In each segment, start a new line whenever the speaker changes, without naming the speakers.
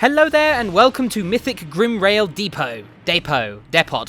Hello there and welcome to Mythic Grimrail Depot,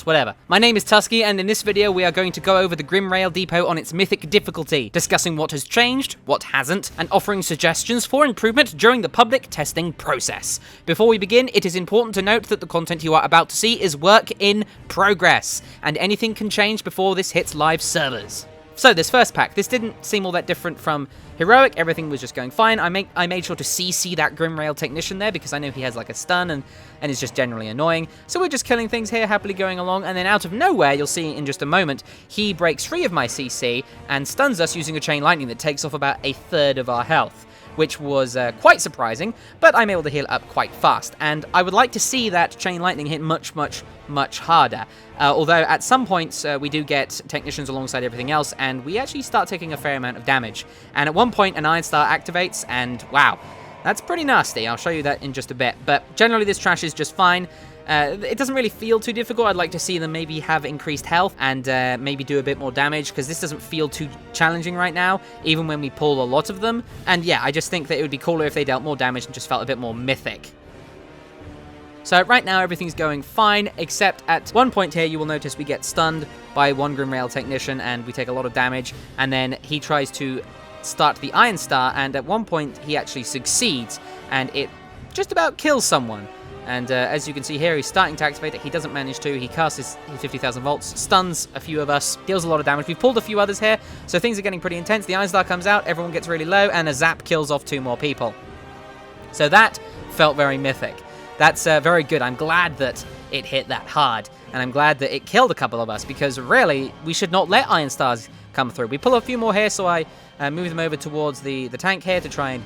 whatever. My name is Tuskeh and in this video we are going to go over the Grimrail Depot on its Mythic difficulty, discussing what has changed, what hasn't, and offering suggestions for improvement during the public testing process. Before we begin, it is important to note that the content you are about to see is work in progress, and anything can change before this hits live servers. So this first pack, this didn't seem all that different from Heroic, everything was just going fine. I made sure to CC that Grimrail technician there because I know he has like a stun and is just generally annoying. So we're just killing things here, happily going along, and then out of nowhere, you'll see in just a moment, he breaks free of my CC and stuns us using a chain lightning that takes off about a third of our health, which was quite surprising, but I'm able to heal up quite fast, and I would like to see that chain lightning hit much harder. Although at some points we do get technicians alongside everything else, and we actually start taking a fair amount of damage. And at one point an Iron Star activates, and wow, that's pretty nasty. I'll show you that in just a bit, but generally this trash is just fine. It doesn't really feel too difficult. I'd like to see them maybe have increased health and maybe do a bit more damage, because this doesn't feel too challenging right now, even when we pull a lot of them. And yeah, I just think that it would be cooler if they dealt more damage and just felt a bit more mythic. So right now everything's going fine, except at one point here you will notice we get stunned by one Grimrail technician and we take a lot of damage, and then he tries to start the Iron Star, and at one point he actually succeeds and it just about kills someone. And as you can see here, he's starting to activate it. He doesn't manage to. He casts his 50,000 volts, stuns a few of us, deals a lot of damage. We've pulled a few others here, so things are getting pretty intense. The Iron Star comes out, everyone gets really low, and a zap kills off 2 more people. So that felt very mythic. That's very good. I'm glad that it hit that hard, and I'm glad that it killed a couple of us, because really, we should not let Iron Stars come through. We pull a few more here, so I move them over towards the tank here to try and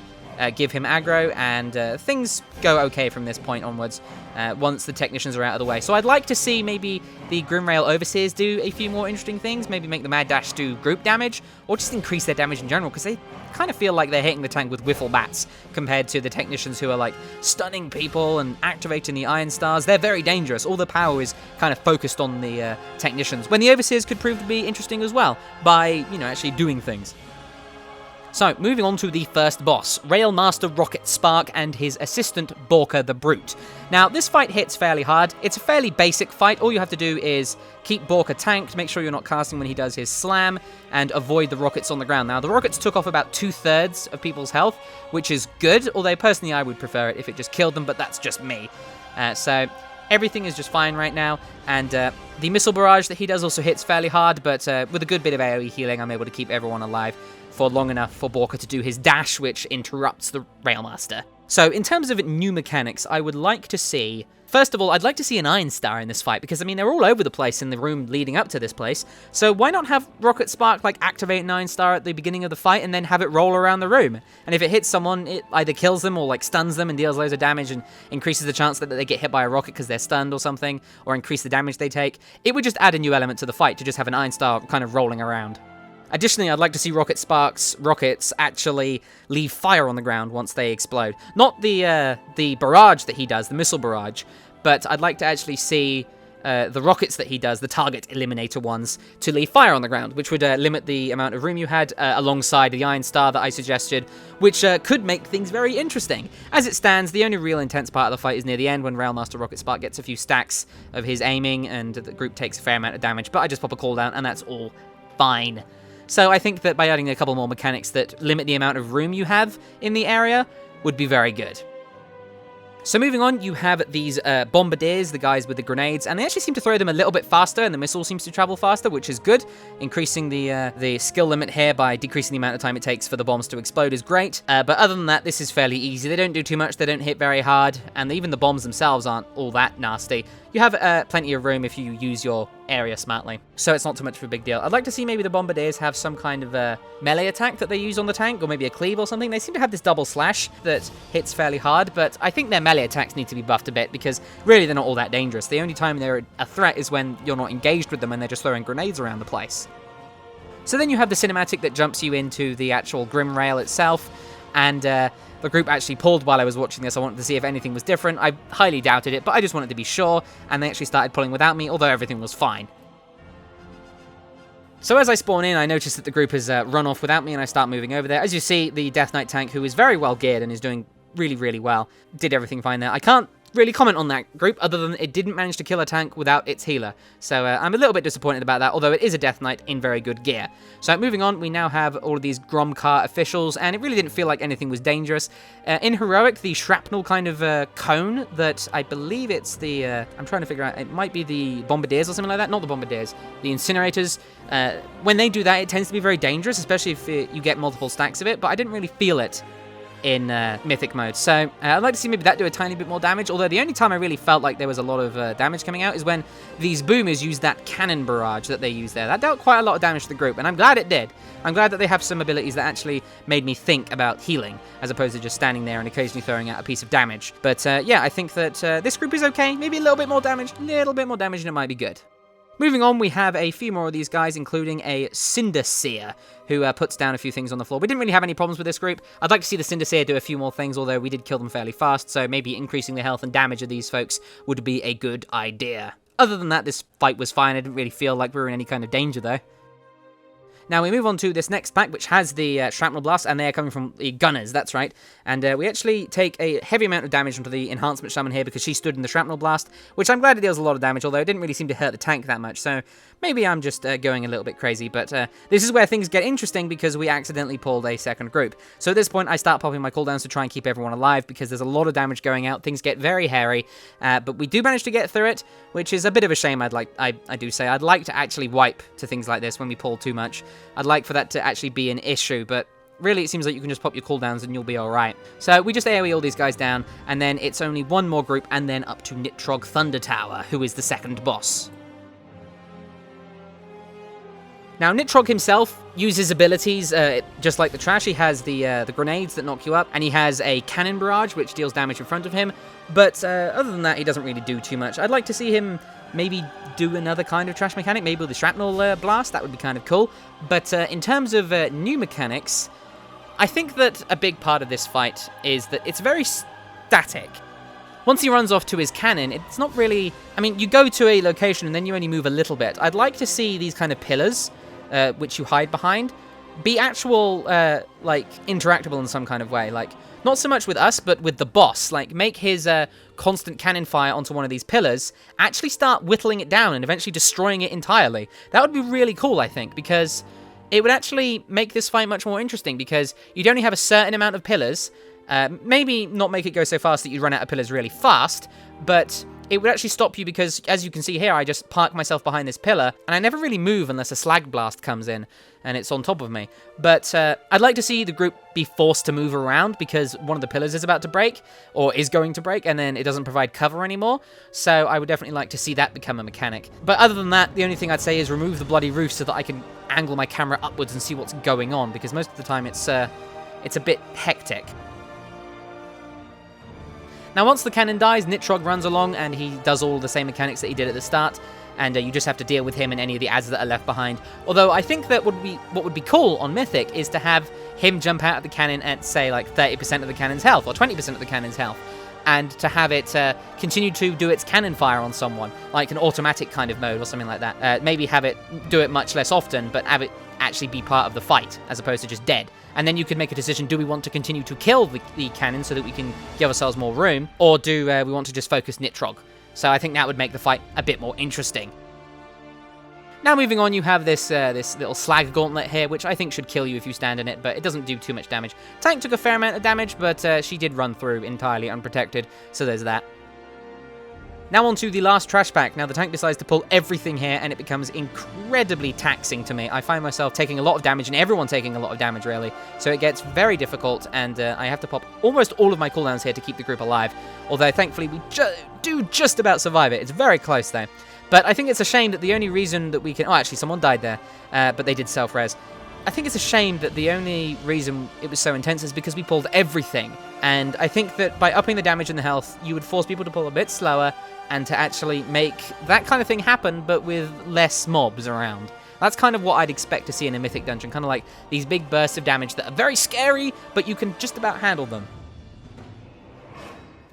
give him aggro, and things go okay from this point onwards once the technicians are out of the way. So I'd like to see maybe the Grimrail Overseers do a few more interesting things, maybe make the Mad Dash do group damage, or just increase their damage in general, because they kind of feel like they're hitting the tank with wiffle bats compared to the technicians who are like stunning people and activating the Iron Stars. They're very dangerous. All the power is kind of focused on the technicians, when the Overseers could prove to be interesting as well by, you know, actually doing things. So, moving on to the first boss, Railmaster Rocket Spark and his assistant Borka the Brute. Now, this fight hits fairly hard. It's a fairly basic fight. All you have to do is keep Borka tanked, make sure you're not casting when he does his slam, and avoid the rockets on the ground. Now, the rockets took off about 2/3 of people's health, which is good, although personally I would prefer it if it just killed them, but that's just me. So, everything is just fine right now, and the missile barrage that he does also hits fairly hard, but with a good bit of AoE healing, I'm able to keep everyone alive for long enough for Borka to do his dash, which interrupts the Railmaster. So in terms of new mechanics, I would like to see, first of all, I'd like to see an Iron Star in this fight, because I mean, they're all over the place in the room leading up to this place, so why not have Rocket Spark like activate an Iron Star at the beginning of the fight and then have it roll around the room, and if it hits someone, it either kills them or like stuns them and deals loads of damage and increases the chance that they get hit by a rocket because they're stunned or something, or increase the damage they take. It would just add a new element to the fight to just have an Iron Star kind of rolling around. Additionally, I'd like to see Rocket Spark's rockets actually leave fire on the ground once they explode. Not the barrage that he does, the missile barrage, but I'd like to actually see the rockets that he does, the target eliminator ones, to leave fire on the ground, which would limit the amount of room you had alongside the Iron Star that I suggested, which could make things very interesting. As it stands, the only real intense part of the fight is near the end when Railmaster Rocket Spark gets a few stacks of his aiming and the group takes a fair amount of damage, but I just pop a cooldown and that's all fine. So I think that by adding a couple more mechanics that limit the amount of room you have in the area would be very good. So moving on, you have these bombardiers, the guys with the grenades, and they actually seem to throw them a little bit faster, and the missile seems to travel faster, which is good. Increasing the skill limit here by decreasing the amount of time it takes for the bombs to explode is great. But other than that, this is fairly easy. They don't do too much, they don't hit very hard, and even the bombs themselves aren't all that nasty. You have plenty of room if you use your area smartly, so it's not too much of a big deal. I'd like to see maybe the bombardiers have some kind of melee attack that they use on the tank, or maybe a cleave or something. They seem to have this double slash that hits fairly hard, but I think their melee attacks need to be buffed a bit, because really they're not all that dangerous. The only time they're a threat is when you're not engaged with them and they're just throwing grenades around the place. So then you have the cinematic that jumps you into the actual Grimrail itself, and the group actually pulled while I was watching this. I wanted to see if anything was different. I highly doubted it, but I just wanted to be sure, and they actually started pulling without me, although everything was fine. So as I spawn in, I notice that the group has run off without me, and I start moving over there. As you see, the Death Knight tank, who is very well geared and is doing really, really well. Did everything fine there. I can't really comment on that group, other than it didn't manage to kill a tank without its healer. So I'm a little bit disappointed about that, although it is a Death Knight in very good gear. So moving on, we now have all of these Gromcar officials, and it really didn't feel like anything was dangerous. In Heroic, the shrapnel kind of cone that I believe it's the... I'm trying to figure out, it might be the Bombardiers or something like that. Not the Bombardiers, the Incinerators. When they do that, it tends to be very dangerous, especially if you get multiple stacks of it, but I didn't really feel it in Mythic mode. So I'd like to see maybe that do a tiny bit more damage, although the only time I really felt like there was a lot of damage coming out is when these boomers used that cannon barrage that they used there. That dealt quite a lot of damage to the group, and I'm glad it did. I'm glad that they have some abilities that actually made me think about healing, as opposed to just standing there and occasionally throwing out a piece of damage. But yeah, I think that this group is okay. Maybe a little bit more damage, and it might be good. Moving on, we have a few more of these guys, including a Cinder Seer, who puts down a few things on the floor. We didn't really have any problems with this group. I'd like to see the Cinder Seer do a few more things, although we did kill them fairly fast, so maybe increasing the health and damage of these folks would be a good idea. Other than that, this fight was fine. I didn't really feel like we were in any kind of danger, though. Now, we move on to this next pack, which has the Shrapnel Blast, and they are coming from the Gunners, that's right. And we actually take a heavy amount of damage onto the Enhancement Summon here because she stood in the Shrapnel Blast, which I'm glad it deals a lot of damage, although it didn't really seem to hurt the tank that much, so maybe I'm just going a little bit crazy. But this is where things get interesting because we accidentally pulled a second group. So at this point, I start popping my cooldowns to try and keep everyone alive because there's a lot of damage going out. Things get very hairy, but we do manage to get through it, which is a bit of a shame. I do say I'd like to actually wipe to things like this when we pull too much. I'd like for that to actually be an issue, but really it seems like you can just pop your cooldowns and you'll be alright. So we just AoE all these guys down, and then it's only one more group, and then up to Nitrog Thunder Tower, who is the second boss. Now, Nitrog himself uses abilities just like the Trash. He has the grenades that knock you up, and he has a Cannon Barrage, which deals damage in front of him. But other than that, he doesn't really do too much. I'd like to see him maybe do another kind of Trash mechanic, maybe with the Shrapnel Blast. That would be kind of cool. But in terms of new mechanics, I think that a big part of this fight is that it's very static. Once he runs off to his cannon, it's not really... I mean, you go to a location and then you only move a little bit. I'd like to see these kind of pillars, which you hide behind, be actual, like, interactable in some kind of way. Like, not so much with us, but with the boss. Like, make his constant cannon fire onto one of these pillars actually start whittling it down and eventually destroying it entirely. That would be really cool, I think, because it would actually make this fight much more interesting, because you'd only have a certain amount of pillars. Maybe not make it go so fast that you run out of pillars really fast, but it would actually stop you because, as you can see here, I just park myself behind this pillar, and I never really move unless a slag blast comes in and it's on top of me. But I'd like to see the group be forced to move around because one of the pillars is about to break, or is going to break, and then it doesn't provide cover anymore. So I would definitely like to see that become a mechanic. But other than that, the only thing I'd say is remove the bloody roof so that I can angle my camera upwards and see what's going on, because most of the time it's a bit hectic. Now, once the cannon dies, Nitrog runs along and he does all the same mechanics that he did at the start, and you just have to deal with him and any of the adds that are left behind. Although I think that what would be cool on Mythic is to have him jump out of the cannon at, say, like 30% of the cannon's health, or 20% of the cannon's health, and to have it continue to do its cannon fire on someone, like an automatic kind of mode or something like that. Maybe have it do it much less often, but have it actually be part of the fight, as opposed to just dead. And then you could make a decision, do we want to continue to kill the cannon so that we can give ourselves more room, or do we want to just focus Nitrog? So I think that would make the fight a bit more interesting. Now moving on, you have this little slag gauntlet here, which I think should kill you if you stand in it, but it doesn't do too much damage. Tank took a fair amount of damage, but she did run through entirely unprotected, so there's that. Now on to the last trash pack. Now the tank decides to pull everything here, and it becomes incredibly taxing to me. I find myself taking a lot of damage, and everyone taking a lot of damage, really. So it gets very difficult, and I have to pop almost all of my cooldowns here to keep the group alive. Although, thankfully, we do just about survive it. It's very close, though. But I think it's a shame that the only reason that we can... Oh, actually, someone died there, but they did self-res. I think it's a shame that the only reason it was so intense is because we pulled everything. And I think that by upping the damage and the health, you would force people to pull a bit slower and to actually make that kind of thing happen, but with less mobs around. That's kind of what I'd expect to see in a Mythic dungeon, kind of like these big bursts of damage that are very scary, but you can just about handle them.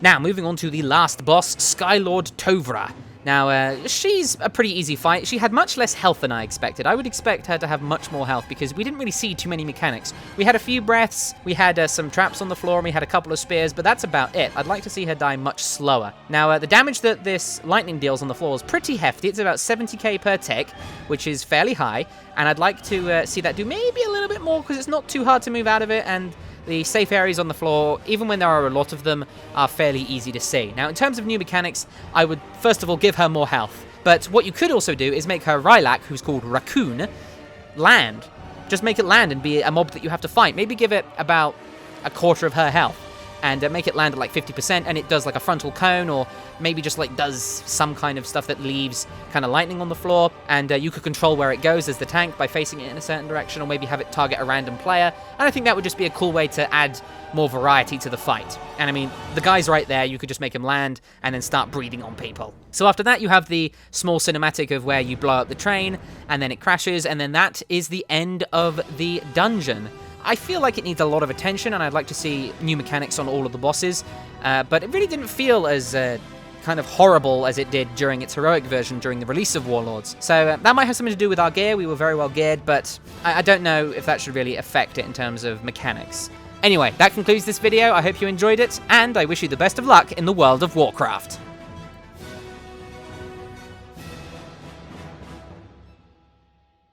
Now, moving on to the last boss, Skylord Tovra. Now, she's a pretty easy fight. She had much less health than I expected. I would expect her to have much more health because we didn't really see too many mechanics. We had a few breaths, we had some traps on the floor, and we had a couple of spears, but that's about it. I'd like to see her die much slower. Now, the damage that this lightning deals on the floor is pretty hefty. It's about 70k per tick, which is fairly high, and I'd like to see that do maybe a little bit more because it's not too hard to move out of it, and the safe areas on the floor, even when there are a lot of them, are fairly easy to see. Now, in terms of new mechanics, I would first of all give her more health. But what you could also do is make her Rylak, who's called Raccoon, land. Just make it land and be a mob that you have to fight. Maybe give it about a quarter of her health and make it land at like 50%, and it does like a frontal cone, or maybe just like does some kind of stuff that leaves kind of lightning on the floor, and you could control where it goes as the tank by facing it in a certain direction, or maybe have it target a random player. And I think that would just be a cool way to add more variety to the fight. And I mean, the guy's right there, you could just make him land and then start breathing on people. So after that, you have the small cinematic of where you blow up the train, and then it crashes, and then that is the end of the dungeon. I feel like it needs a lot of attention, and I'd like to see new mechanics on all of the bosses, but it really didn't feel as kind of horrible as it did during its heroic version during the release of Warlords. So that might have something to do with our gear. We were very well geared, but I don't know if that should really affect it in terms of mechanics. Anyway, that concludes this video. I hope you enjoyed it, and I wish you the best of luck in the world of Warcraft.